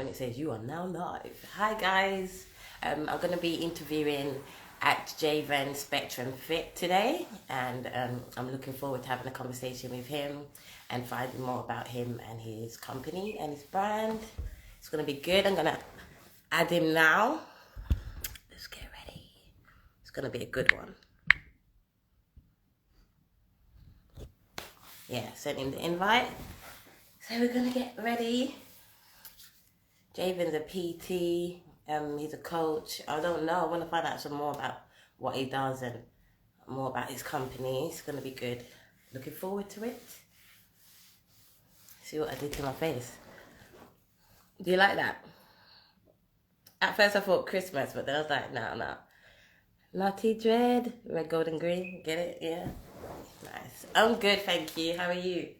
when it says you are now live. Hi guys, I'm going to be interviewing at Javen Spectrum Fit today, and I'm looking forward to having a conversation with him and finding more about him and his company and his brand. It's going to be good. I'm going to add him now. Let's get ready. It's going to be a good one. Yeah, sent him the invite. So we're going to get ready. Javen's a PT, he's a coach. I don't know, I want to find out some more about what he does and more about his company. It's going to be good. Looking forward to it. See what I did to my face. Do you like that? At first I thought Christmas, but then I was like, no. Naughty Dread, red, gold and green. Get it? Yeah. Nice. I'm good, thank you. How are you?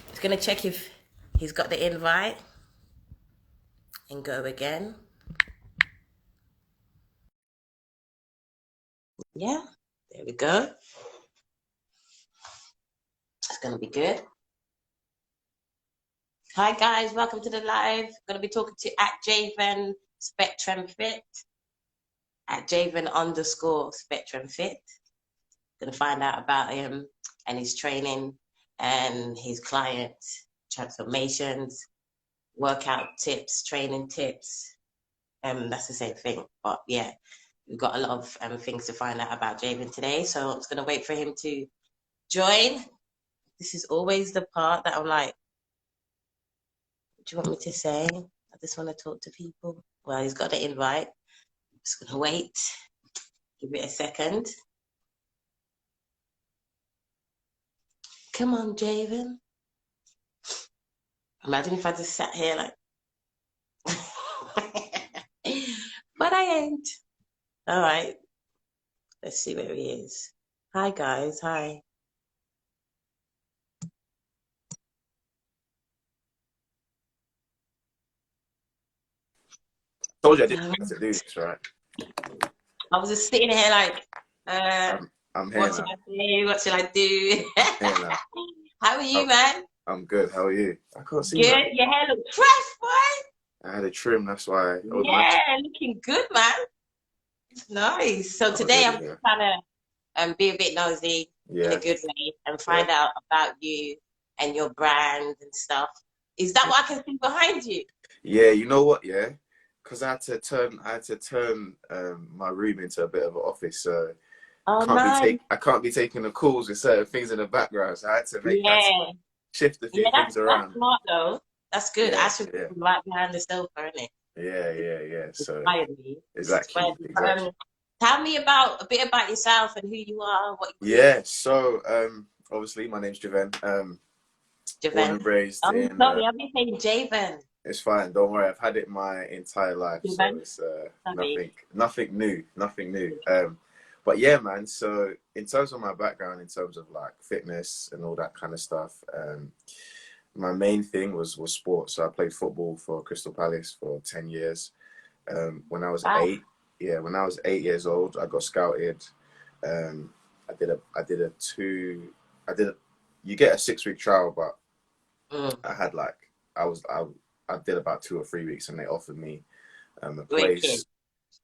Just going to check if he's got the invite. And go again. Yeah, there we go. It's going to be good. Hi guys, welcome to the live. I'm going to be talking to at Javen Spectrum Fit. At Javen_Spectrum Fit. Going to find out about him and his training and his client transformations, workout tips, training tips. That's the same thing, but yeah, we've got a lot of things to find out about Javen today, so I'm just going to wait for him to join. This is always the part that I'm like, what do you want me to say? I just want to talk to people. Well, he's got the invite. I'm just going to wait. Give it a second. Come on, Javen. Imagine if I just sat here like... But I ain't. All right. Let's see where he is. Hi, guys. Hi. Told you I didn't get to do this, right? I was just sitting here like, I'm here what now. should I do? What should I do? I'm here now. How are you, man? I'm good. How are you? I can't see Good. that. Your hair looks fresh, boy. I had a trim, that's why. Yeah, looking good, man. Nice. So today I'm just trying to be a bit nosy in a good way and find out about you and your brand and stuff. Is that what I can see behind you? Yeah, you know what? Yeah, because I had to turn my room into a bit of an office, so I can't be taking the calls with certain things in the background. So I had to shift a few things around. That's smart though. That's good. I should be right behind the sofa, isn't it? Yeah. So exactly. Exactly. Tell me a bit about yourself and who you are, what you do. Yeah. So obviously my name's Javen. Born and raised in. Sorry, I've been saying Javen. It's fine. Don't worry. I've had it my entire life, so it's nothing new. But yeah, man. So in terms of my background, in terms of like fitness and all that kind of stuff, my main thing was sport. So I played football for Crystal Palace for 10 years. When I was 8 years old, I got scouted. You get a 6-week trial, but I did about 2 or 3 weeks, and they offered me a place.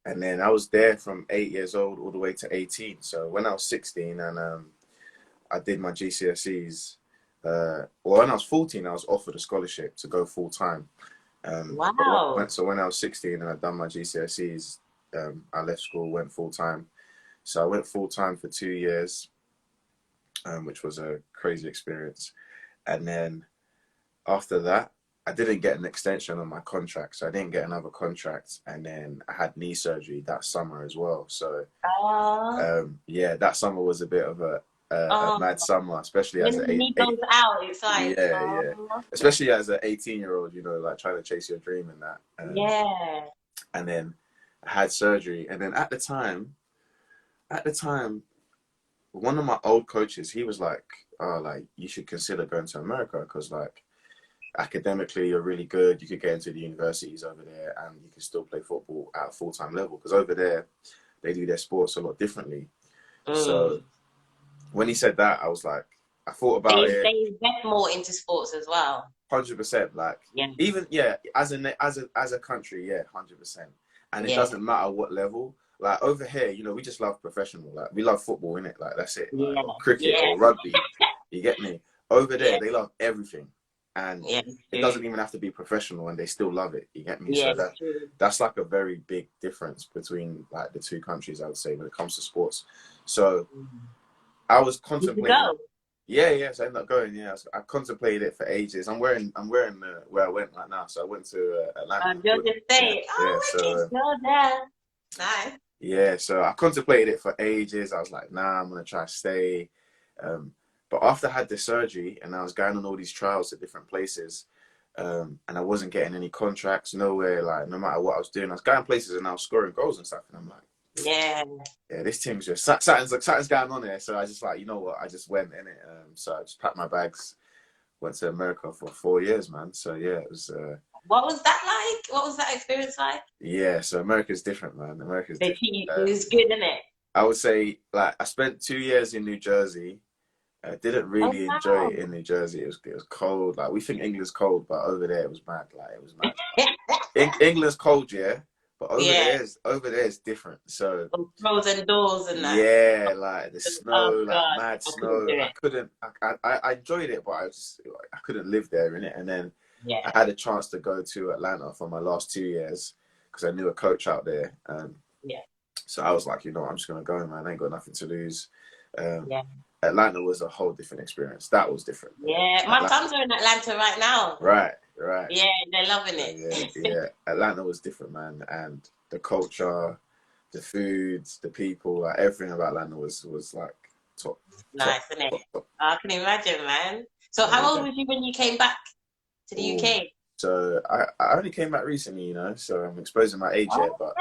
And then I was there from 8 years old all the way to 18. So when I was 16 and I did my GCSEs, when I was 14, I was offered a scholarship to go full time. Wow. So when I was 16 and I'd done my GCSEs, I left school, went full time. So I went full time for 2 years, which was a crazy experience. And then after that, I didn't get an extension on my contract, so I didn't get another contract. And then I had knee surgery that summer as well. So that summer was a bit of a mad summer, especially as especially as an 18-year-old, you know, like trying to chase your dream and that. And then I had surgery, and then at the time, one of my old coaches, he was like, "Oh, like you should consider going to America because like academically you're really good. You could get into the universities over there, and you can still play football at a full-time level because over there they do their sports a lot differently." So when he said that, I was like, I thought about it. They invest more into sports as well. 100%. Like, Yeah. even as a country, 100%. And it Yeah. doesn't matter what level. Like over here, you know, we just love professional. Like we love football, innit? Like that's it. Like, Yeah. or cricket Yeah. or rugby. You get me? Over there, Yeah. they love everything, and Yeah. it doesn't even have to be professional, and they still love it. You get me? Yeah. So that's like a very big difference between like the two countries, I would say, when it comes to sports. So I was Did you contemplating. go? Yeah. So I ended up going. Yeah, I contemplated it for ages. I'm wearing where I went right now. So I went to Atlanta. Georgia State. Yeah. Oh, So wicked. Go there. Nice. yeah. So I contemplated it for ages. I was like, nah, I'm gonna try to stay. But after I had the surgery and I was going on all these trials at different places, and I wasn't getting any contracts, nowhere. Like no matter what I was doing, I was going places and I was scoring goals and stuff. And I'm like, Yeah. this team's just something's going on there. So I just like, you know what? I just went in it. So I just packed my bags, went to America for 4 years, man. So yeah, it was. What was that like? What was that experience like? Yeah, so America's different, man. America's different. It was good, isn't it? I would say, like, I spent 2 years in New Jersey. I didn't really enjoy it in New Jersey. It was cold. Like we think England's cold, but over there it was mad. Like it was mad. England's cold, yeah, but over there is different. So frozen doors and that. Yeah, like the snow, like God. mad snow. I couldn't. I enjoyed it, but I couldn't live there in it. And then I had a chance to go to Atlanta for my last 2 years because I knew a coach out there. So I was like, you know, I'm just gonna go, man. I ain't got nothing to lose. Atlanta was a whole different experience. That was different. Yeah, my sons are in Atlanta right now. Right. Yeah, they're loving it. Yeah. Atlanta was different, man. And the culture, the foods, the people, like everything about Atlanta was like top. Nice, isn't it? Top. I can imagine, man. So how old was you when you came back to the UK? So I only came back recently, you know, so I'm exposing my age yet, but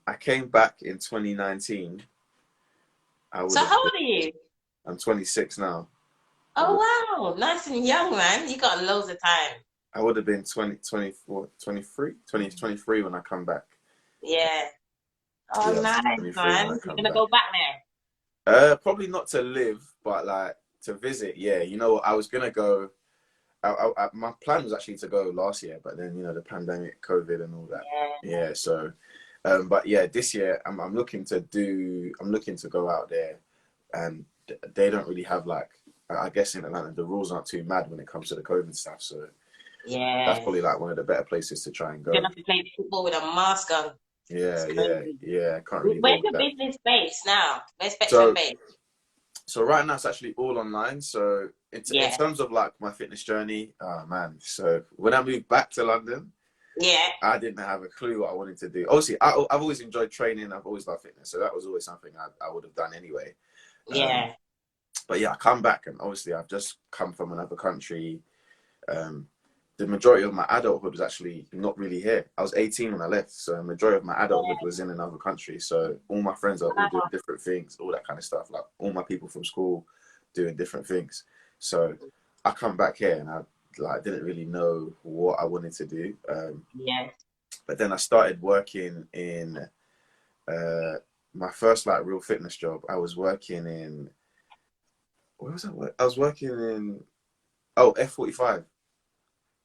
I came back in 2019. So how old are you? I'm 26 now. Oh, wow. Nice and young, man. You got loads of time. I would have been 23 when I come back. Yeah. Oh, yeah, nice, man. You're going to go back there? Probably not to live, but like to visit. Yeah, you know, I was going to go. My plan was actually to go last year, but then, you know, the pandemic, COVID and all that. Yeah, so, but yeah, this year I'm looking to go out there, and they don't really have like, I guess in Atlanta, the rules aren't too mad when it comes to the COVID stuff. So that's probably like one of the better places to try and go. You're going to have to play football with a mask on. Yeah. Can't really. Where's your business based now? Where's Spectrum based? So right now it's actually all online. So in terms of like my fitness journey, oh man. So when I moved back to London, I didn't have a clue what I wanted to do. Obviously, I've always enjoyed training. I've always loved fitness. So that was always something I would have done anyway. But yeah, I come back and obviously I've just come from another country. The majority of my adulthood was actually not really here. I was 18 when I left. So the majority of my adulthood was in another country. So all my friends are all doing different things, all that kind of stuff. Like all my people from school doing different things. So I come back here and I didn't really know what I wanted to do. But then I started working in my first like real fitness job. I was working in, where was I? I was working in F45.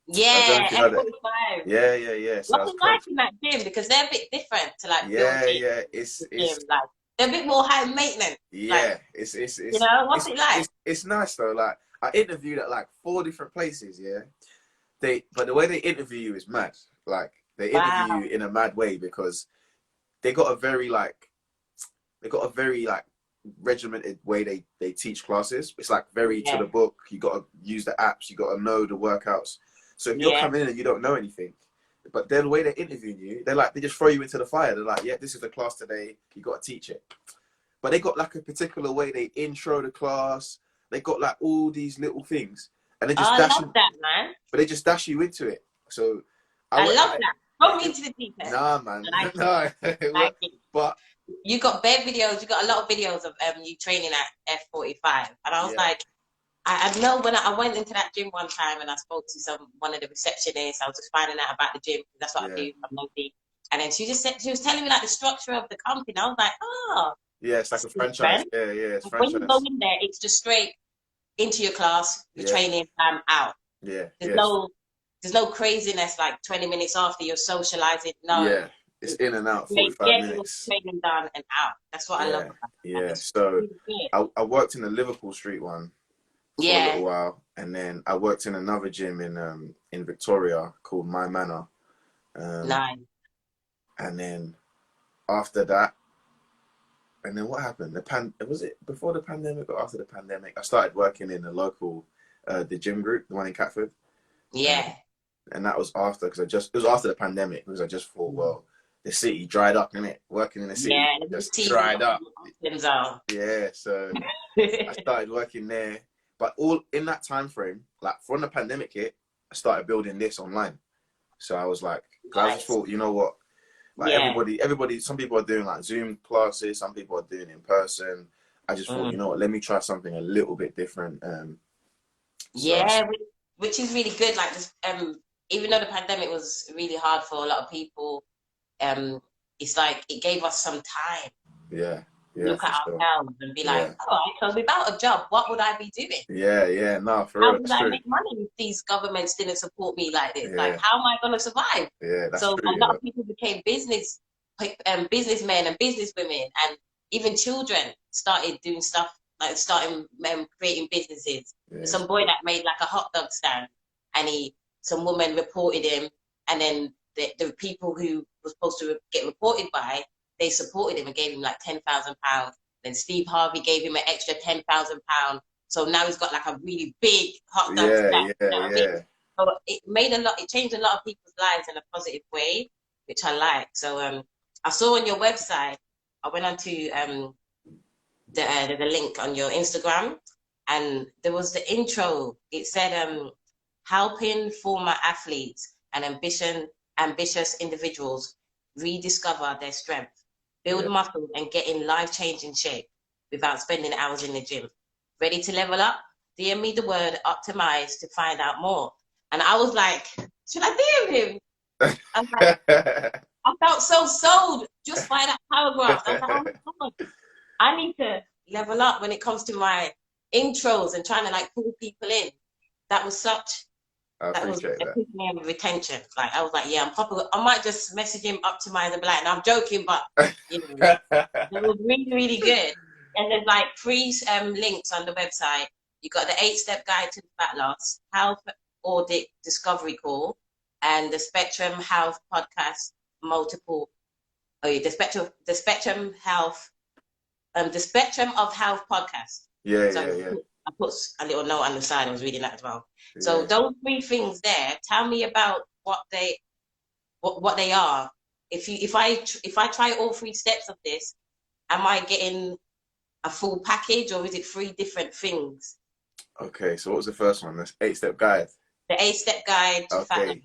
Yeah, F45. Yeah. So what's it like in that gym? Because they're a bit different to like it's like they're a bit more high maintenance. Yeah, like, it's you know, what's it like? It's nice though. Like I interviewed at like 4 different places. Yeah, but the way they interview you is mad. Like they interview you in a mad way because they got a very regimented way they teach classes. It's like very to the book. You got to use the apps. You got to know the workouts. So if you're coming in and you don't know anything, but then the way they're interviewing you, they just throw you into the fire. They're like, yeah, this is the class today. You got to teach it. But they got like a particular way they intro the class. They got like all these little things, and they just I love that, man. But they just dash you into it. So I love that. Go into the deep end. Nah, man. But you got bare videos. You got a lot of videos of you training at F45, and I was like, I know when I went into that gym one time and I spoke to one of the receptionists. I was just finding out about the gym. That's what I do. I'm nosy. And then she was telling me like the structure of the company. I was like, oh. Yeah, it's like a franchise. Yeah, it's franchise. When you go in there, it's just straight. into your class, your training, out. Yeah. There's Yes. there's no craziness like 20 minutes after you're socializing. No. Yeah. It's in and out, Get 45 your minutes. training done and out. That's what I love Yeah. about it. And Yeah. it's So really good. I worked in the Liverpool Street one for a little Yeah. while, and then I worked in another gym in Victoria called My Manor. Nice. And then after that, and then what happened? Was it before the pandemic or after the pandemic? I started working in the local the gym group, the one in Catford. Yeah. And that was after, because it was after the pandemic, because I just thought, well, the city dried up, innit? Working in the city Yeah. Let me just see dried what up. the options are. Yeah, so I started working there. But all in that time frame, like from the pandemic hit, I started building this online. So I was like, I just Nice. thought, you know what? Like Yeah. everybody, some people are doing like Zoom classes, some people are doing in person. I just thought, you know what, let me try something a little bit different. So Yeah, which is really good. Like this, even though the pandemic was really hard for a lot of people, it's like it gave us some time yeah, to yeah, look for at sure. ourselves and be like, Yeah, all right, so without a job, what would I be doing? yeah, no, for How real, would that's I true. make money if these governments didn't support me like this? Like, Yeah, how am I going to survive? yeah, that's So true. a lot of people became businessmen and businesswomen, and even children started doing stuff like starting creating businesses. Yeah, Some boy that made like a hot dog stand, and some woman reported him, and then the people who were supposed to get reported by, they supported him and gave him like £10,000. Then Steve Harvey gave him an extra £10,000. So now he's got like a really big hot dog yeah, stand. yeah, You know what I mean? yeah. So it changed a lot of people's lives in a positive way, which I like. So I saw on your website, I went onto the link on your Instagram, and there was the intro. It said helping former athletes and ambitious individuals rediscover their strength, build Yeah. muscle, and get in life-changing shape without spending hours in the gym. Ready to level up? DM me the word optimize to find out more. And I was like, should I DM him? I was like, I felt so sold just by that paragraph. I was like, oh my God, I need to level up when it comes to my intros and trying to like pull people in. That was I that was appreciate that. epitome of retention. Like I was like, yeah, I'm popular. I might just message him optimize and be like, no, I'm joking, but you know, it was really, really good. And there's like free links on the website. You got the 8-step guide to fat loss, health audit discovery call, and the Spectrum Health podcast multiple. Oh, yeah, the Spectrum of Health podcast. Yeah, So yeah, yeah, I put a little note on the side. I was reading that as well. So yeah. those three things there. Tell me about what they are. If I try all three steps of this, am I getting a full package or is it three different things? Okay, so what was the first one? That's 8-step guide. The 8-step guide to fat loss. Okay,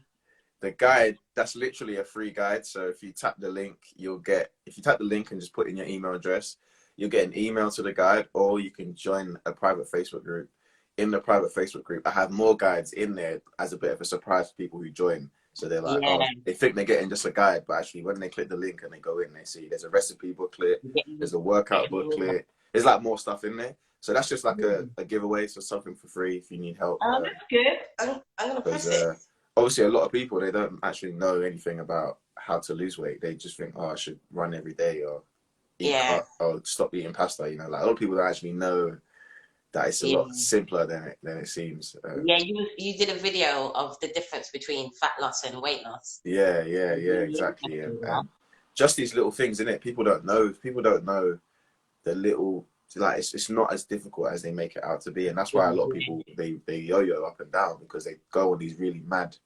the guide, that's literally a free guide. So if you tap the link, if you tap the link and just put in your email address, you'll get an email to the guide, or you can join a private Facebook group. In the private Facebook group, I have more guides in there as a bit of a surprise for people who join. So they're like, Yeah. oh, they think they're getting just a guide, but actually when they click the link and they go in, they see there's a recipe booklet, there's a workout booklet, there's like more stuff in there. So that's just like a giveaway, so something for free if you need help. Oh, that's good. I'm gonna press it. Obviously a lot of people, they don't actually know anything about how to lose weight. They just think, oh, I should run every day or or stop eating pasta. You know, like a lot of people don't actually know that it's a lot simpler than it seems. Yeah, you did a video of the difference between fat loss and weight loss. Yeah, exactly. And just these little things in it, people don't know. People don't know the little, like it's not as difficult as they make it out to be, and that's why a lot of people they yo-yo up and down, because they go on these really mad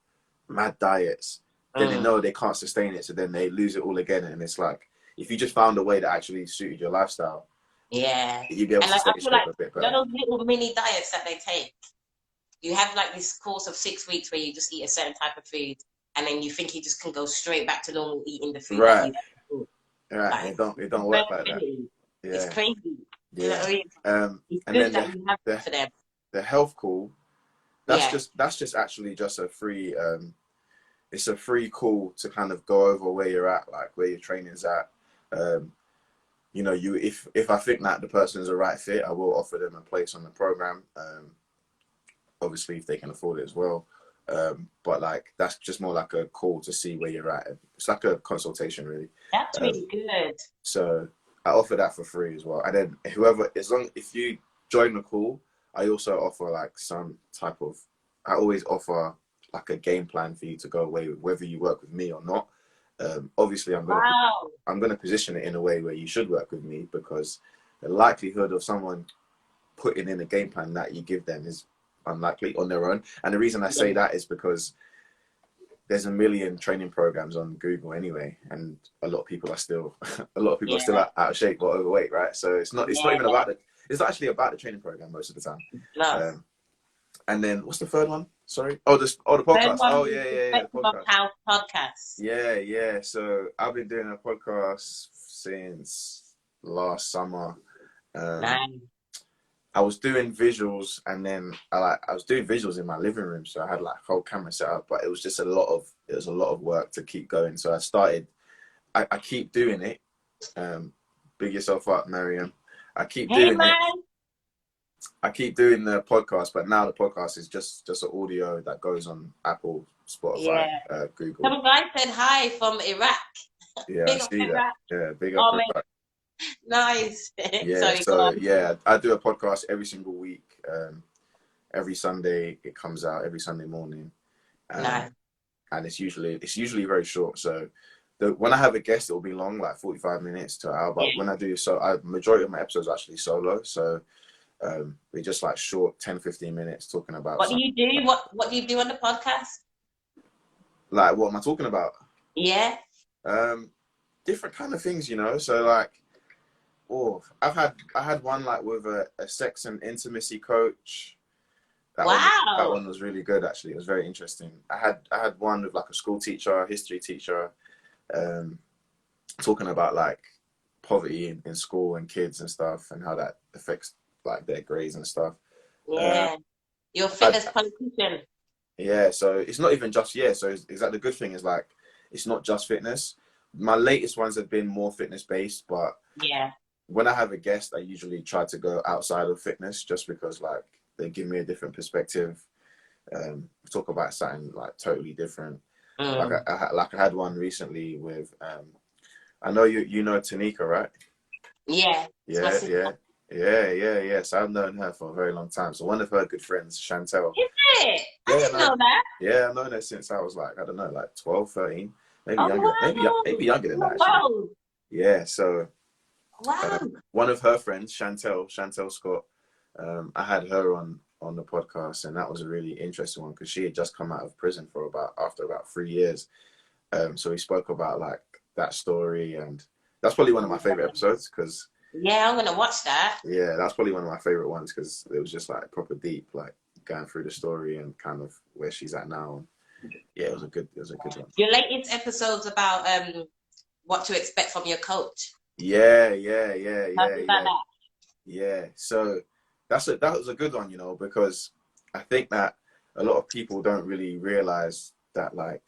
diets. Then they know they can't sustain it, so then they lose it all again. And it's like, if you just found a way that actually suited your lifestyle, you'd be able to stay shape a bit better. Those little mini diets that they take, you have like this course of 6 weeks where you just eat a certain type of food, and then you think you just can go straight back to normal eating the food that you eat. Right. It don't work like that. Yeah. It's crazy. Yeah. You know what I mean? It's and good then that you have it for them. The health call, that's just actually just a free it's a free call to kind of go over where you're at, like where your training's at. You know, if I think that the person is a right fit, I will offer them a place on the program. obviously if they can afford it as well. But like that's just more like a call to see where you're at. It's like a consultation, really. That's Um, really good. so I offer that for free as well. And then whoever, if you join the call, I also offer like some type of. I always offer like a game plan for you to go away with, whether you work with me or not. Obviously, Wow. I'm gonna position it in a way where you should work with me, because the likelihood of someone putting in a game plan that you give them is unlikely on their own. And the reason I say Yeah. that is because there's a million training programs on Google anyway, and a lot of people are still Yeah. out of shape or overweight, right? So it's not even Yeah. about it's not actually about the training program most of the time. No. And then what's the third one? Sorry. The Third podcast. one Oh is yeah, the yeah, yeah, the Spectrum of podcast. Health podcast. Yeah, yeah. So I've been doing a podcast since last summer. Nice. I was doing visuals, and then I was doing visuals in my living room, so I had like a whole camera set up, but it was a lot of work to keep going. So I keep doing it. Big yourself up, Mariam. I keep Hey doing it. man. I keep doing the podcast, but now the podcast is just an audio that goes on Apple, Spotify, Yeah. Google. Some guy said hi from Iraq. Yeah, I Big up see that. Iraq. Yeah, big up. Oh man, nice. Yeah, Sorry, go so on. yeah, I do a podcast every single week. Every Sunday it comes out, every Sunday morning, Nice. and it's usually very short. So when I have a guest, it will be long, like 45 minutes to an hour. But Yeah. when I do majority of my episodes are actually solo. So we're just like short 10-15 minutes talking about What do something. you do? What do you do on the podcast? Like, what am I talking about? Yeah. Different kind of things, you know. So like, I had one like with a sex and intimacy coach. That Wow. one was really good, actually. It was very interesting. I had one with like a school teacher, a history teacher, talking about like poverty in school and kids and stuff, and how that affects like their grades and stuff. Yeah. You're a I, fitness politician. yeah, so it's not even just So is that the good thing is like it's not just fitness. My latest ones have been more fitness based, but Yeah. when I have a guest, I usually try to go outside of fitness just because like they give me a different perspective. Talk about something like totally different. Like Mm. I had one recently with I know you know Tanika, right? Yeah. It's my Yeah, sister. yeah, yeah. So I've known her for a very long time. So one of her good friends, Chantel. Is it? I Yeah, didn't no, know that. yeah, I've known her since I was like, I don't know, like 12, 13, maybe Oh younger, maybe wow. younger than that actually. Wow. Yeah, so Wow. one of her friends, Chantel Scott, I had her on the podcast, and that was a really interesting one because she had just come out of prison after about 3 years. So we spoke about like that story, and that's probably one of my favorite episodes because Yeah, I'm gonna watch that. yeah, that's probably one of my favorite ones because it was just like proper deep, like going through the story and kind of where she's at now. Yeah, it was a good one. Your latest episode's about what to expect from your coach. Yeah, Tell me about that. yeah. So that was a good one, you know, because I think that a lot of people don't really realize that like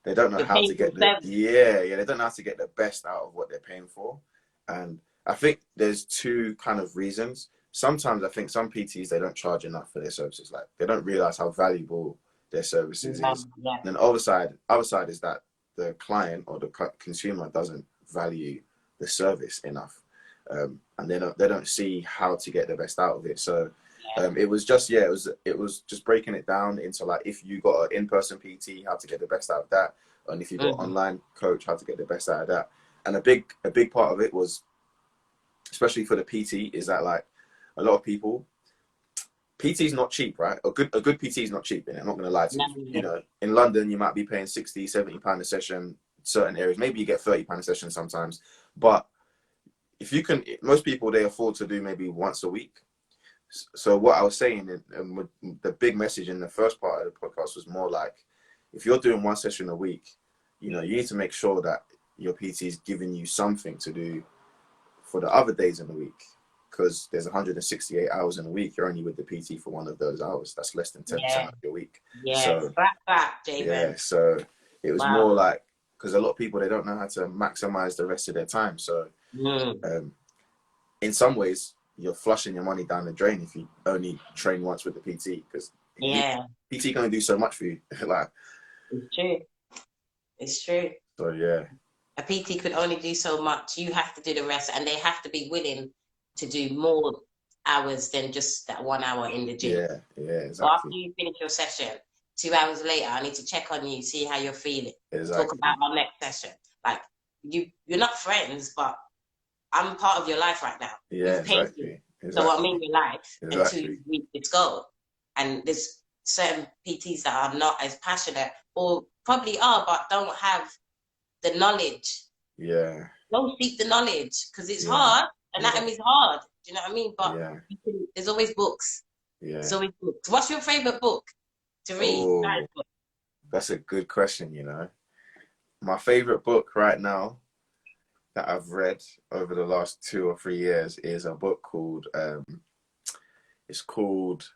they don't know You're how paying to for get service. they don't know how to get the best out of what they're paying for. And I think there's two kind of reasons. Sometimes I think some PTs they don't charge enough for their services. Like they don't realize how valuable their services is. Yeah. And then other side is that the client or the consumer doesn't value the service enough, and they don't see how to get the best out of it. So it was just it was just breaking it down into like if you got an in-person PT, how to get the best out of that, and if you got Mm-hmm. online coach, how to get the best out of that. And a big part of it was, especially for the PT, is that like a lot of people, PT is not cheap, right? A good PT is not cheap, and I'm not going to lie to No, you. You know, in London you might be paying 60, 70 pound a session. Certain areas, maybe you get 30 pound a session sometimes, but if you can, most people they afford to do maybe once a week. So what I was saying, and the big message in the first part of the podcast was more like, if you're doing one session a week, you know, you need to make sure that your PT is giving you something to do for the other days in the week, because there's 168 hours in a week. You're only with the PT for one of those hours. That's less than 10% yeah, of your week. yeah. So Scrap that, yeah, Javen. so it was Wow. more like, because a lot of people they don't know how to maximize the rest of their time. So in some ways you're flushing your money down the drain if you only train once with the PT, because Yeah. PT can only do so much for you. Like, It's true. It's true. so yeah. A PT could only do so much. You have to do the rest, and they have to be willing to do more hours than just that 1 hour in the gym. Yeah, yeah, So after exactly. you finish your session, 2 hours later, I need to check on you, see how you're feeling. Talk Exactly. about our next session. Like you're not friends, but I'm part of your life right now. Yeah, You've paid me, exactly. so I'm in Exactly. your life until Exactly. we let's go. And there's certain PTs that are not as passionate, or probably are, but don't have the knowledge. Yeah. Don't seek the knowledge because it's Yeah. hard. Yeah. Anatomy is hard. Do you know what I mean? But Yeah. there's always books. There's Yeah. always books. What's your favorite book to read? Oh, that's a good question, you know. My favorite book right now that I've read over the last 2 or 3 years is a book called it's called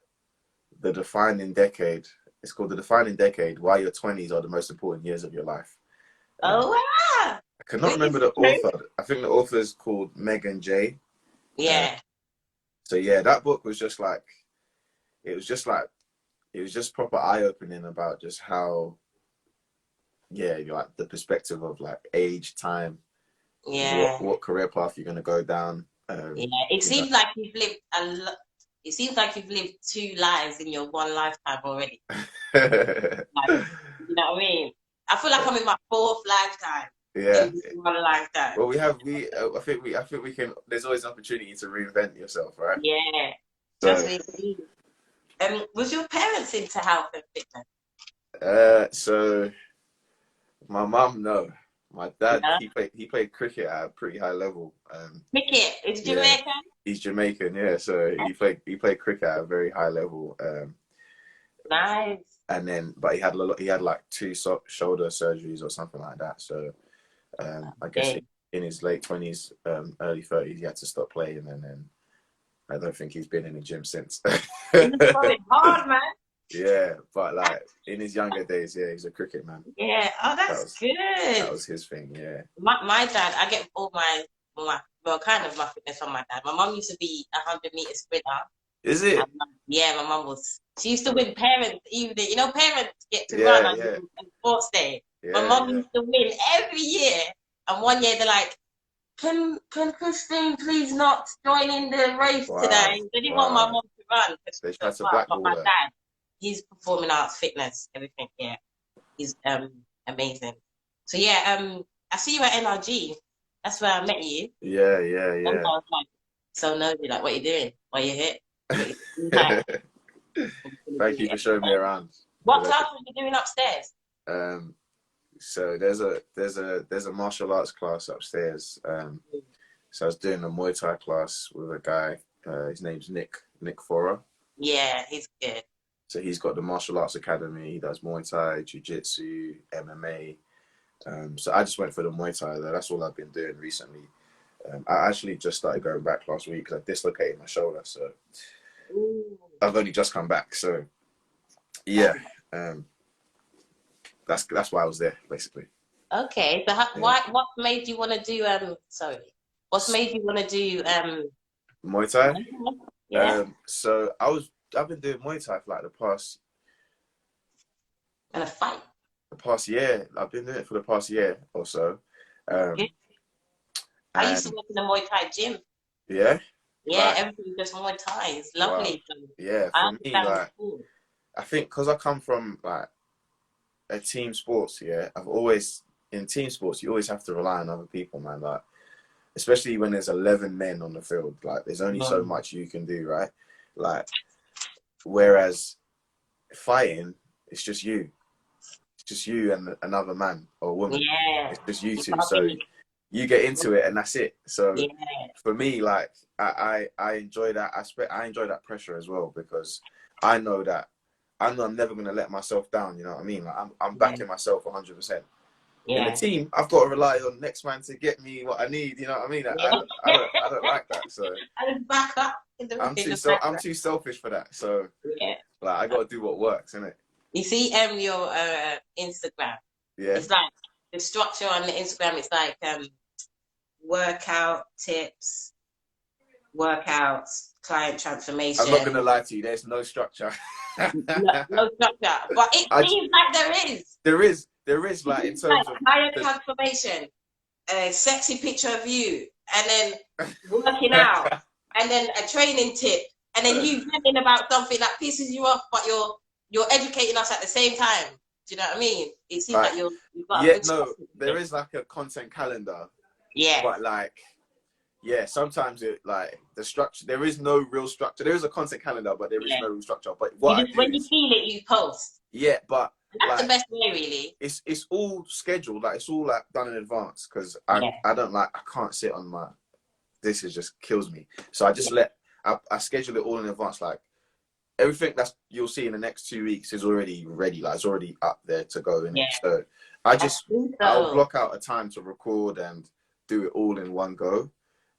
The Defining Decade. It's called The Defining Decade, Why Your 20s Are the Most Important Years of Your Life. Oh wow! I cannot remember the author. I think the author is called Megan J. Yeah. So yeah, that book was just like, it was just like, it was just proper eye-opening about just how, yeah, like the perspective of like age, time, Yeah. what career path you're gonna go down. Yeah. It You know. seems like you've lived a lot. It seems like you've lived 2 lives in your one lifetime already. Like, you know what I mean? I feel like I'm in my fourth lifetime Yeah. in this one lifetime. Well, I think we can. There's always an opportunity to reinvent yourself, right? Yeah. So, Just me. Was your parents into health and fitness? so my mum, no. My dad, Yeah. he played cricket at a pretty high level. Cricket. It's Yeah, Jamaican. he's Jamaican. Yeah, so he played cricket at a very high level. Nice. And then, but he had like two shoulder surgeries or something like that. So, I guess Okay. in his late 20s, early 30s, he had to stop playing, and then I don't think he's been in the gym since. It's going hard, man. Yeah, but like in his younger days, yeah, he's a cricket man. Yeah. Oh, that's That good. was his thing. Yeah. My dad, I get all well, kind of my fitness from my dad. My mum used to be a 100 meter sprinter. Is it? Yeah, my mum was. She used to win parents evening. You know, parents get to run Yeah, on yeah, sports day. My yeah, mum yeah. used to win every year. And one year they're like, can Christine please not join in the race today? Wow, They didn't want my wow. mum to run because They she's so tried to far. But blackball my her. dad, he's performing arts, fitness, everything. Yeah, he's amazing. So yeah, I see you at NRG. That's where I met you. Yeah, yeah, And I yeah. was like, so nosy, like, what you doing? Why you here? What you doing? Thank you for showing me around. What class were you doing upstairs? Um, so there's a martial arts class upstairs. So I was doing a Muay Thai class with a guy. His name's Nick Forer. Yeah, he's good. So he's got the martial arts academy. He does Muay Thai, Jiu Jitsu, MMA. So I just went for the Muay Thai though. That's all I've been doing recently. I actually just started going back last week because I dislocated my shoulder. So Ooh. I've only just come back. So yeah, that's why I was there basically. Okay, so what made you want to do sorry, what's made you want to do Muay Thai. yeah, So I've been doing Muay Thai for like and a fight? the past year. I've been doing it for the past year or so. Okay. I used to And work in the Muay Thai gym. yeah, Yeah, like everything just Muay Thai. It's wow, lovely. So yeah. I For me, understand the like school. I think because I come from like a team sports, yeah, I've always in team sports you always have to rely on other people, man. Like especially when there's 11 men on the field, like there's only so much you can do, right? Like whereas fighting, it's just you. It's just you and another man or woman. Yeah, It's just you it's two. So lovely. you get into it and that's it. So Yeah, for me, like I enjoy that aspect. I enjoy that pressure as well because I know I'm never gonna let myself down. You know what I mean? Like I'm yeah, backing myself 100%. In the yeah. team, I've got to rely on next man to get me what I need. You know what I mean? Yeah. I don't like that. So And back up in the I'm background. too selfish for that. So Yeah. like I got to do what works, innit? You see, your Instagram. Yeah. It's like the structure on the Instagram. It's like workout tips, workouts, client I'm not transformation. gonna lie to you. There's no structure. No, no structure. But it I seems like there is. there is It like in seems like terms of higher the, transformation, a sexy picture of you, and then working out, and then a training tip, and then you venting about something that pisses you off, but you're educating us at the same time. Do you know what I mean? It seems like like you've got a yeah, good no, structure. there is like a content calendar, Yeah. but like yeah, sometimes it like the structure. There is no real structure. There is a content calendar, but there is Yeah. no real structure. But You what I just do when you is feel it, you post. yeah, but And that's the like best way, really. it's all scheduled. Like it's all like done in advance because Yeah. I don't like I can't sit on my this is just kills me. So I just Yeah. let I schedule it all in advance. Like everything that's you'll see in the next 2 weeks is already ready. Like it's already up there to go in it. Yeah. So I I just think I'll so. block out a time to record and do it all in one go,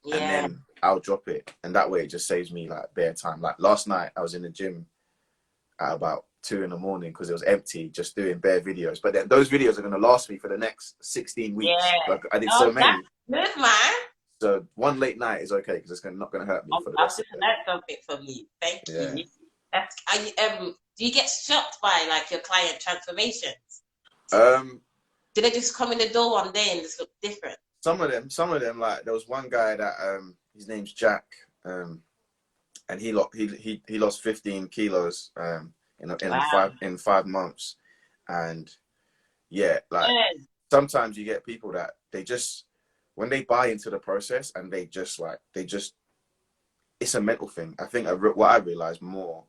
and Yeah. then I'll drop it. And that way it just saves me like bare time. Like last night I was in the gym at about 2 in the morning because it was empty, just doing bare videos. But then those videos are gonna last me for the next 16 weeks. Yeah. Like I did so Oh, that's many. good, man. So one late night is okay because not gonna hurt me for the I've rest of just the day. learned something from you. Thank Yeah. you. That's do you get shocked by like your client transformations? Um, Do they just come in the door one day and just look different? some of them, like there was one guy that his name's Jack, and he lost 15 kilos Wow. in 5 months, and yeah, like Yeah. sometimes you get people that they just when they buy into the process and they just it's a mental thing. I think what I realized more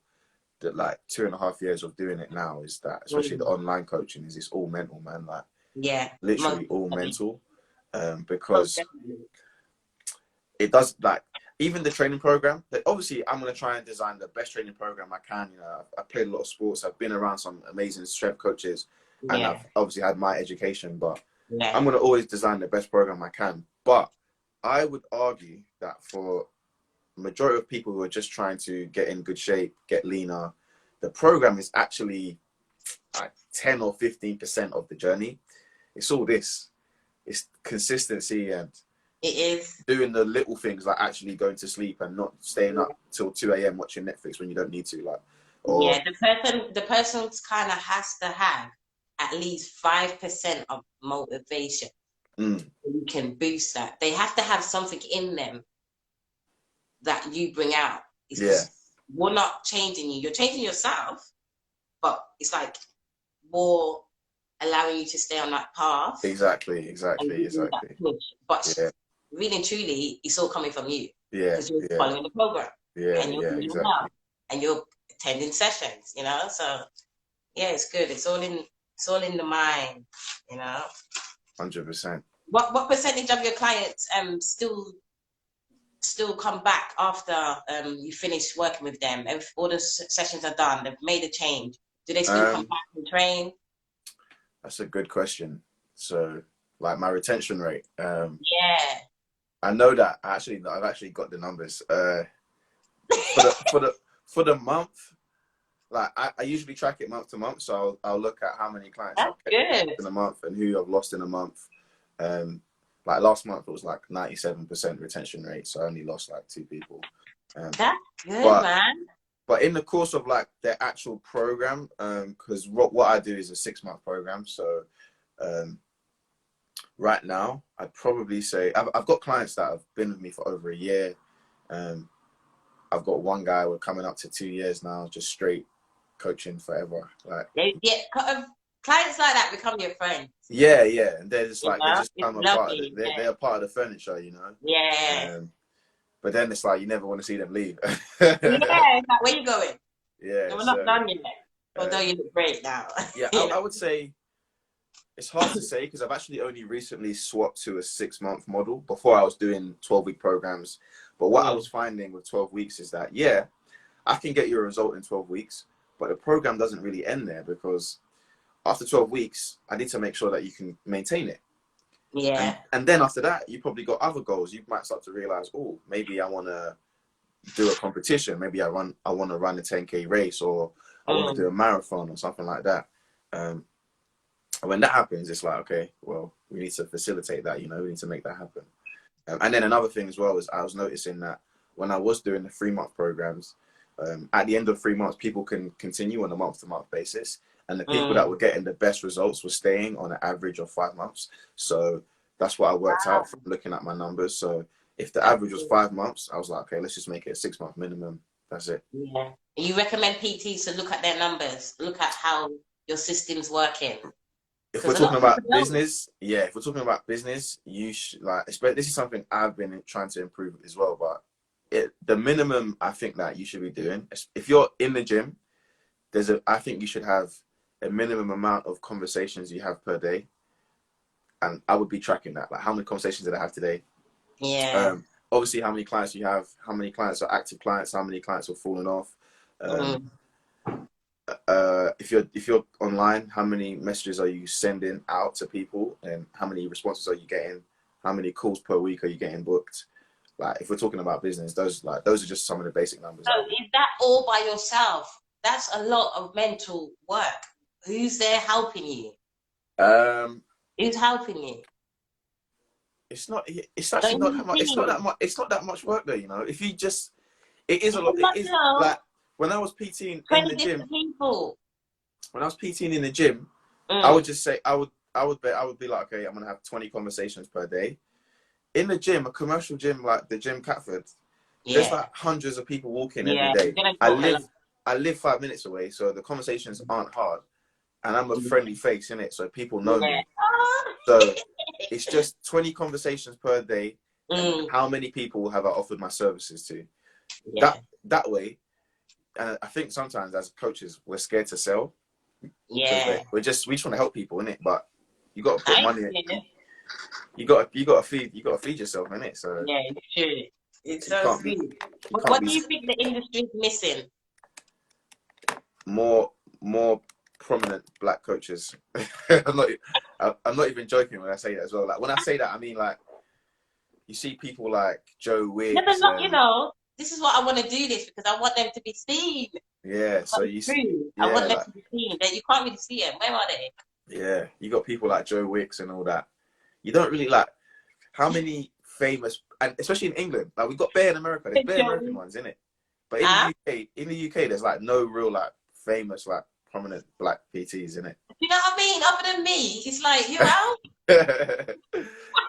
that like 2.5 years of doing it now is that especially the Mm. online coaching is it's all mental, man. Like Yeah. Most literally all definitely. mental, Most because definitely. it does like even the training program. That obviously, I'm gonna try and design the best training program I can. You know, I played a lot of sports. I've been around some amazing strength coaches, and Yeah. I've obviously had my education. But Yeah. I'm gonna always design the best program I can. But I would argue that for the majority of people who are just trying to get in good shape, get leaner, the program is actually like 10 or 15% of the journey. It's all this. It's consistency and It is. doing the little things like actually going to sleep and not staying up till 2 a.m. watching Netflix when you don't need to, like, or Yeah. The person's kind of has to have at least 5% of motivation. mm, You can boost that. They have to have something in them that you bring out. It's yeah, because we're not changing you. You're changing yourself, but it's like more allowing you to stay on that path exactly, and exactly, giving you that exactly. push. But Yeah, really and truly, it's all coming from you yeah, because you're yeah, following the program yeah, and you're yeah, doing exactly. well and you're attending sessions, you know? So yeah, it's good. It's all in the mind, you know. 100%. What percentage of your clients still come back after you finish working with them? If all the sessions are done, they've made a change. Do they still come Um, back and train? that's a good question. So, like my retention rate, Yeah. I know that I've actually got the numbers. For the month, like I usually track it month to month, so I'll look at how many clients That's I've kept good. in a month and who I've lost in a month. Um, like last month it was like 97% retention rate, so I only lost like 2 people. That's good, But man. in the course of like the actual program, because what I do is a 6 month program, so um, right now I'd probably say I've got clients that have been with me for over a year. Um, I've got one guy we're coming up to 2 years now, just straight coaching forever. Like Clients like that become your friends. yeah, yeah, and they're just You like they know, just it's become a part of it. lovely. Yeah. They're a part of the furniture, you know. Yeah. But then it's like you never want to see them leave. Yeah. It's like, where you going? Yeah, No, we're not so done yet. Although um, you look great now. yeah, You know? I would say it's hard to say because I've actually only recently swapped to a 6 month model. Before I was doing 12-week programs, but what I Mm. was finding with 12 weeks is that yeah, I can get you a result in 12 weeks, but the program doesn't really end there because after 12 weeks, I need to make sure that you can maintain it. Yeah. And then after that, you probably got other goals. You might start to realize, oh, maybe I want to do a competition. Maybe I want to run a 10K race, or I want to do Mm. a marathon or something like that. And when that happens, it's like, okay, well, we need to facilitate that. You know, we need to make that happen. And then another thing as well is I was noticing that when I was doing the 3 month programs, At the end of 3 months, people can continue on a month-to-month basis, and the people that Mm. were getting the best results were staying on an average of 5 months. So that's what I worked Wow. out from looking at my numbers. So if the That's average was good. 5 months, I was like, okay, let's just make it a 6 month minimum. That's it. Yeah. You recommend PTs to look at their numbers, look at how your system's working. If we're Because a lot talking of people about don't. business, yeah, if we're talking about business, you should like. This is something I've been trying to improve as well. But the minimum I think that you should be doing, if you're in the gym, I think you should have a minimum amount of conversations you have per day, and I would be tracking that. Like, how many conversations did I have today? Yeah. Obviously, how many clients you have, how many clients are active clients, how many clients have fallen off. Um, Mm. if you're online, how many messages are you sending out to people, and how many responses are you getting? How many calls per week are you getting booked? Like, if we're talking about business, those are just some of the basic numbers So out there. is that all by yourself? That's a lot of mental work. Who's there helping you? Um, Who's helping you? it's not. It's actually Don't not you that much. It's not that think? much. It's not that much work though. You know, if you just, it is a It's lot. a It lot, is though. like when I was PTing in 20 the gym. different people. When I was PTing in the gym, I would Mm. just say I would be like, okay, I'm gonna have 20 conversations per day. In the gym, a commercial gym like the gym Catford, there's Yeah. like hundreds of people walking every Yeah. You're day. gonna talk a lot. I live 5 minutes away, so the conversations aren't hard, and I'm a friendly face in it, so people know Yeah. me. Ah. So it's just 20 conversations per day, and Mm. how many people have I offered my services to? Yeah. That way, I think sometimes as coaches we're scared to sell because Yeah. we just want to help people in it, but you got to put I money. get it. You got to feed yourself in it. So Yeah, it's true. It's you so can't be true. you can't What be do you think the industry's missing? more prominent black coaches. I'm not I'm not even joking when I say that as well. Like, when I say that, I mean, like, you see people like Joe There's a Wicks lot, you and know. This is what I want to do this because I want them to be seen. yeah. But So it's true. I yeah, want them like to be seen. That you can't really see them. Where are they? yeah, you got people like Joe Wicks and all that. You don't really like how many famous, and especially in England, like, we've got bare in America. There's bare American Joey. ones in it, but Ah, In the UK, there's like no real like famous like prominent black PTs in it. you know what I mean? Other than me, it's like you're out.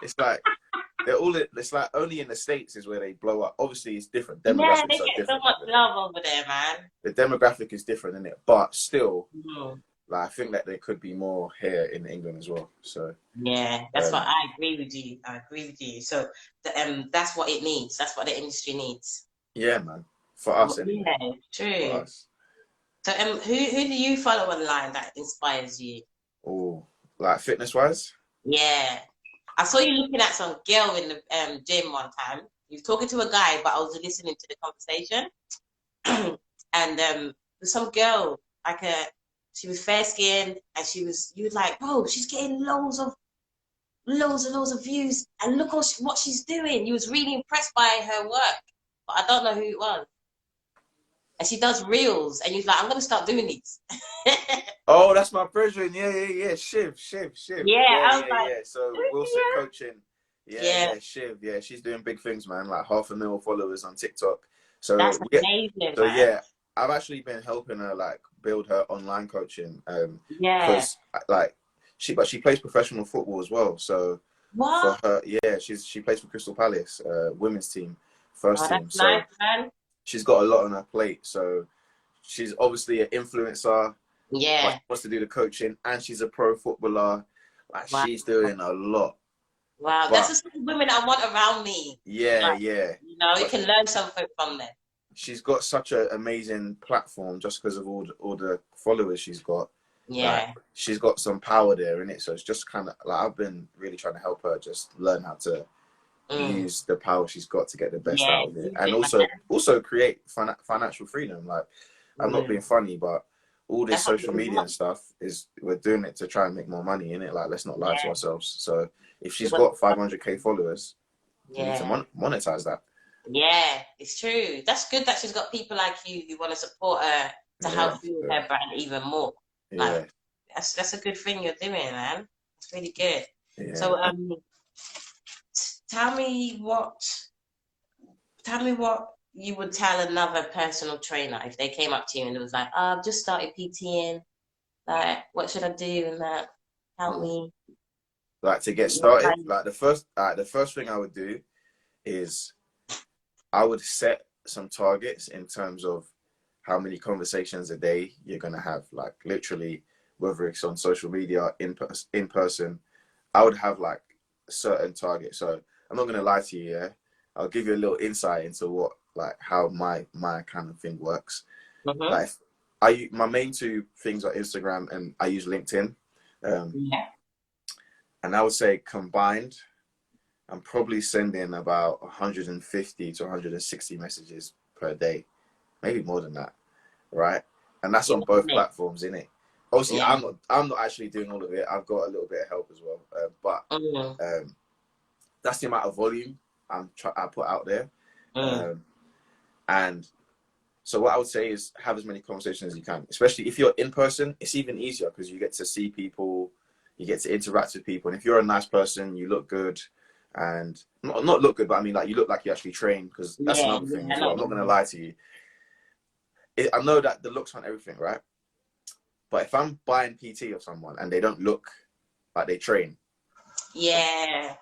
It's like it's like only in the States is where they blow up. Obviously, it's different. Yeah, they Demographics are get so different much over there. love over there, man. The demographic is different in it, but still, Mm. like, I think that there could be more here in England as well. So, Yeah, that's what um, I agree with you. I agree with you. So, that's what it needs. That's what the industry needs. yeah, man, for us anyway, Yeah, for true. us. So, who do you follow online that inspires you? Oh, like fitness wise. Yeah, I saw you looking at some girl in the gym one time. You were talking to a guy, but I was listening to the conversation, and some girl like she was fair skinned, and you was like, bro, she's getting loads of views, and look what she's doing. You was really impressed by her work, but I don't know who it was. And she does reels, and you're like, I'm gonna start doing these. Oh, that's my brethren. Yeah. Shiv. Yeah, I was like, Yeah. So Wilson coaching. yeah, Shiv. Yeah, she's doing big things, man. Like 500,000 followers on TikTok. So that's amazing, so man. yeah, I've actually been helping her like build her online coaching. Yeah. Because like she plays professional football as well. So for What? her, yeah, she plays for Crystal Palace, women's team, Oh, first that's team. So nice, man. she's got a lot on her plate. So she's obviously an influencer, but Yeah. she wants to do the coaching, and she's a pro footballer. Like, Wow. she's doing a lot. Wow. That's But the sort of women I want around me. yeah, Like, yeah. you But can learn something from them. she's got such an amazing platform just because of all the followers she's got. Like, Yeah. she's got some power there in it. So it's just kind of like, I've been really trying to help her just learn how to Mm. use the power she's got to get the best Yeah. out of it, Use and it, also create financial freedom. Like, I'm not man. being funny, but all this That's what social people media and want. stuff is, we're doing it to try and make more money in it. Like, let's not lie to Yeah. ourselves. So if You she's want- got 500k followers, you need to Yeah. monetize that. Yeah. It's true. That's good that she's got people like you who want to support her to Yeah, help build so, her brand even more. Like, yeah, that's a good thing you're doing, man. It's really good. yeah. So tell me what you would tell another personal trainer if they came up to you and it was like, oh, I've just started PTing, like, what should I do and that? Help me. Like, to get started, like the first thing I would do is I would set some targets in terms of how many conversations a day you're gonna have. Like, literally, whether it's on social media, in person, I would have like a certain target. So I'm not gonna lie to you. Yeah, I'll give you a little insight into what, like, how my kind of thing works. Like, my main two things are Instagram and I use LinkedIn. And I would say combined, I'm probably sending about 150 to 160 messages per day, maybe more than that, right? And that's on both platforms, innit? Obviously, I'm not actually doing all of it. I've got a little bit of help as well, but that's the amount of volume I put out there. And so what I would say is have as many conversations as you can, especially if you're in person. It's even easier because you get to see people, you get to interact with people, and if you're a nice person, you look good. And not look good, but I mean, like, you look like you actually train, because that's another thing as well. I'm not going to lie to you. I know that the looks aren't everything, right? But if I'm buying PT of someone and they don't look like they train, and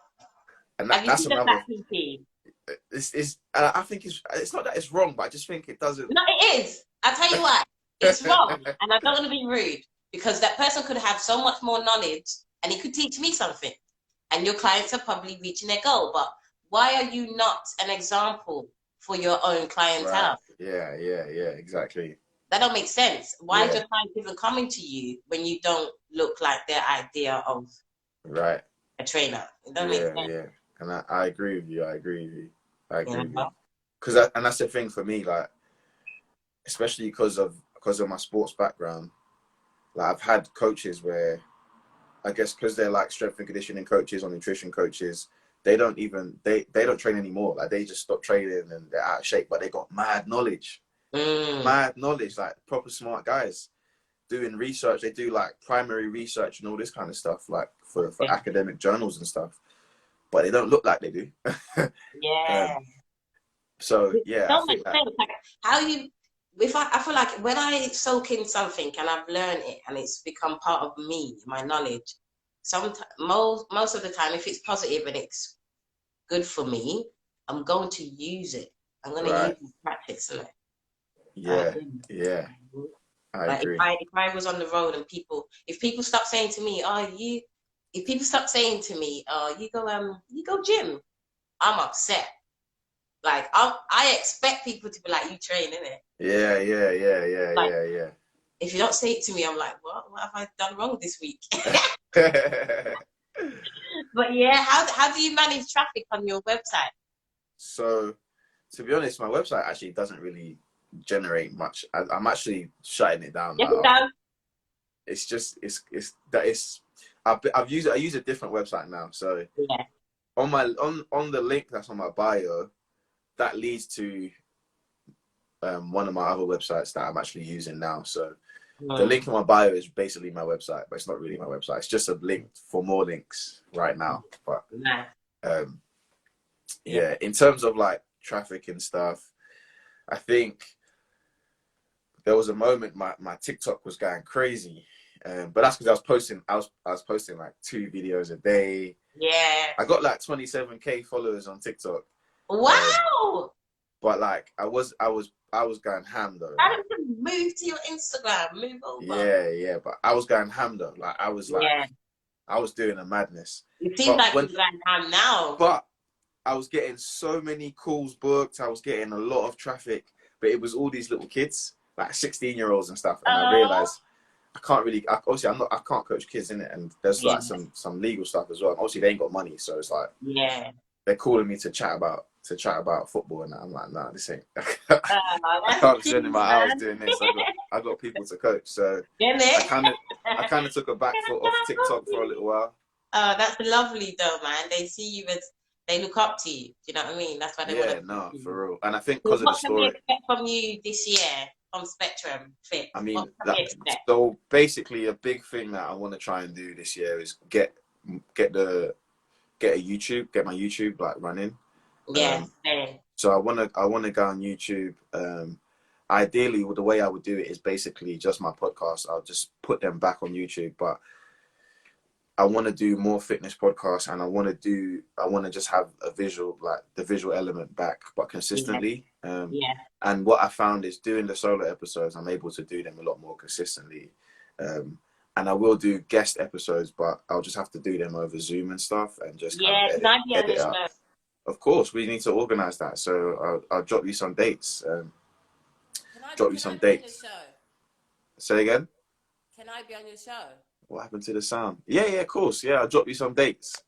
that's another. I think it's not that it's wrong, but I just think it doesn't. No, it is. I tell you what, it's wrong, and I don't want to be rude, because that person could have so much more knowledge, and he could teach me something. And your clients are probably reaching their goal, but why are you not an example for your own clientele? Right. Yeah, exactly. That don't make sense. Why is your client even coming to you when you don't look like their idea of a trainer? It don't make sense. Yeah, and I agree with you. I agree with you. Because that's the thing for me, like, especially because of my sports background, like, I've had coaches where, I guess because they're like strength and conditioning coaches or nutrition coaches, they don't train anymore. Like, they just stop training and they're out of shape, but they got mad knowledge. Mad knowledge, like proper smart guys doing research. They do like primary research and all this kind of stuff, like for academic journals and stuff, but they don't look like they do. So I think that, like, how you, I feel like when I soak in something and I've learned it and it's become part of me, my knowledge, most of the time, if it's positive and it's good for me, I'm going to use it. I'm going to use it in practice. I agree. If I was on the road and if people stop saying to me, you go gym, I'm upset. Like, I expect people to be like, you train, innit? Yeah. If you don't say it to me, I'm like, what have I done wrong this week? But yeah, how do you manage traffic on your website? So, to be honest, my website actually doesn't really generate much. I'm actually shutting it down now. It's just I use a different website now. So on the link that's on my bio, that leads to one of my other websites that I'm actually using now. So the link in my bio is basically my website, but it's not really my website. It's just a link for more links right now. But in terms of like traffic and stuff, I think there was a moment my TikTok was going crazy, but that's because I was posting like 2 videos a day. I got like 27K followers on TikTok. Wow. But like I was going ham though. I don't move to your Instagram, move over. Yeah, but I was going ham though. Like, I was like, I was doing a madness. It seems like you're going ham now. But I was getting so many calls booked. I was getting a lot of traffic, but it was all these little kids, like 16-year-olds and stuff. And I realized I can't really, obviously I can't coach kids in it. And there's like some legal stuff as well. And obviously they ain't got money. So it's like, they're calling me to chat about football, and I'm like, nah, this ain't. I can't be spending my hours doing this. I got people to coach, so I kind of took a back foot off TikTok for a little while. Oh, that's lovely though, man. They see you as, they look up to you. Do you know what I mean? That's why they want to. No, for real. And I think because of the story. What can we expect from you this year from Spectrum Fit? I mean, so basically, a big thing that I want to try and do this year is get my YouTube like running. So I wanna go on YouTube. Ideally, the way I would do it is basically just my podcast. I'll just put them back on YouTube, but I want to do more fitness podcasts, and I want to just have a visual, like the visual element back, but consistently. Yeah. And what I found is doing the solo episodes, I'm able to do them a lot more consistently. And I will do guest episodes, but I'll just have to do them over Zoom and stuff, and just kind of edit out. Of course, we need to organize that. So I'll drop you some dates. Drop you some dates. Say again? Can I be on your show? What happened to the sound? Yeah, of course. Yeah, I'll drop you some dates.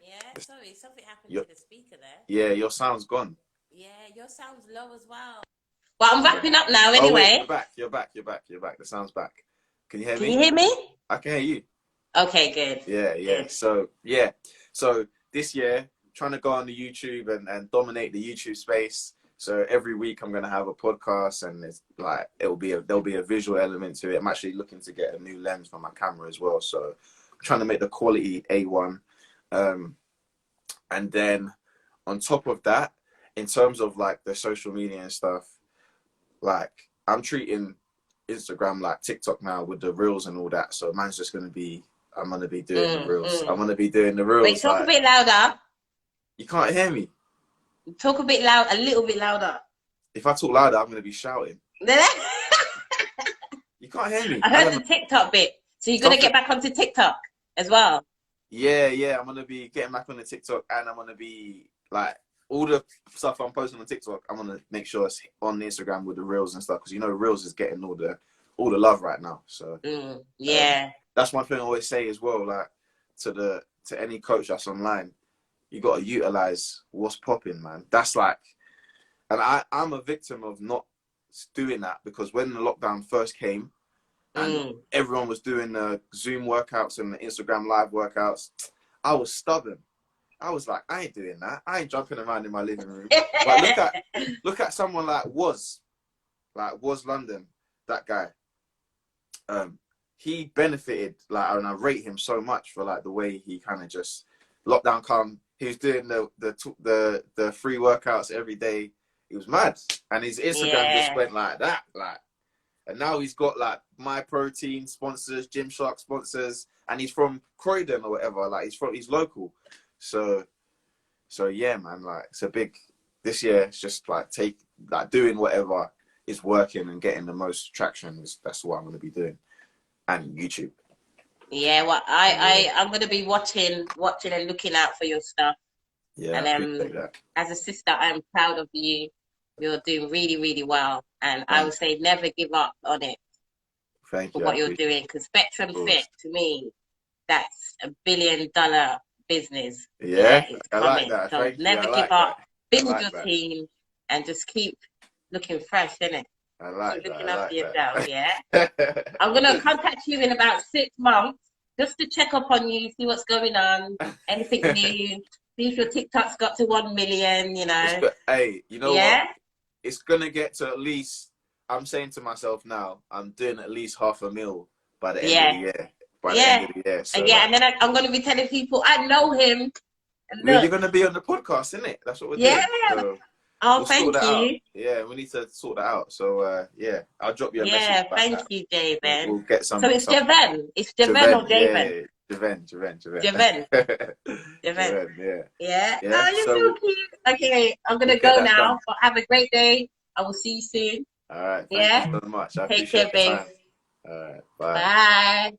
Yeah, sorry, something happened to the speaker there. Yeah, your sound's gone. Yeah, your sound's low as well. Well, I'm wrapping up now anyway. Oh, wait, you're back. The sound's back. Can you hear me? Can you hear me? I can hear you. Okay, good. Yeah. Good. So this year, trying to go on the YouTube and dominate the YouTube space. So every week I'm going to have a podcast, and it's like there'll be a visual element to it. I'm actually looking to get a new lens for my camera as well. So I'm trying to make the quality A1. And then on top of that, in terms of like the social media and stuff, like I'm treating Instagram like TikTok now with the reels and all that. So I'm going to be doing the reels. I'm going to be doing the reels. Wait, talk a bit louder. You can't hear me. Talk a little bit louder. If I talk louder, I'm going to be shouting. You can't hear me. I heard the TikTok bit. So you're going to get back onto TikTok as well? Yeah. I'm going to be getting back on the TikTok, and I'm going to be like, all the stuff I'm posting on TikTok, I'm going to make sure it's on the Instagram with the reels and stuff. Because, reels is getting all the love right now. So, that's one thing I always say as well, like to any coach that's online. You got to utilize what's popping, man. That's like, and I'm a victim of not doing that, because when the lockdown first came and everyone was doing the Zoom workouts and the Instagram live workouts, I was stubborn. I was like, I ain't doing that. I ain't jumping around in my living room. But look at someone like Was London, that guy. He benefited, like, and I rate him so much for like the way he kind of just lockdown come. He was doing the free workouts every day. He was mad, and his Instagram just went like that, like. And now he's got like My Protein sponsors, Gymshark sponsors, and he's from Croydon or whatever. Like he's local. So yeah, man. Like it's a big. This year, it's just like doing whatever is working and getting the most traction. That's what I'm going to be doing, and YouTube. Yeah, well, I'm going to be watching and looking out for your stuff. Yeah, and as a sister, I'm proud of you. You're doing really, really well, and I would say never give up on it. Thank you for what you're doing, because Spectrum Fit, to me, that's $1 billion business. Yeah, it's I coming. like that. So Thank never you. give up. Build like your that. team and just keep looking fresh, innit? I like keep that. looking I after like yourself, that. yeah? I'm going to contact you in about 6 months just to check up on you, see what's going on, anything new, see if your TikTok's got to 1 million, Hey, you know what? It's going to get to at least, I'm saying to myself now, I'm doing at least $500,000 by the end of the year. By the end of the year. So, and then I'm going to be telling people, I know him. You're going to be on the podcast, isn't it? That's what we're doing. So we'll thank you. Yeah, we need to sort that out. So, I'll drop you a message. Yeah, thank you, Javen. We'll get some. So it's Javen. It's Javen or Javen? Yeah. Javen. Javen. Yeah. Oh, you're so cute. Okay, I'm going to go now. But have a great day. I will see you soon. All right. Thank you so much. I Take care, appreciate babe. the time. All right. Bye. Bye.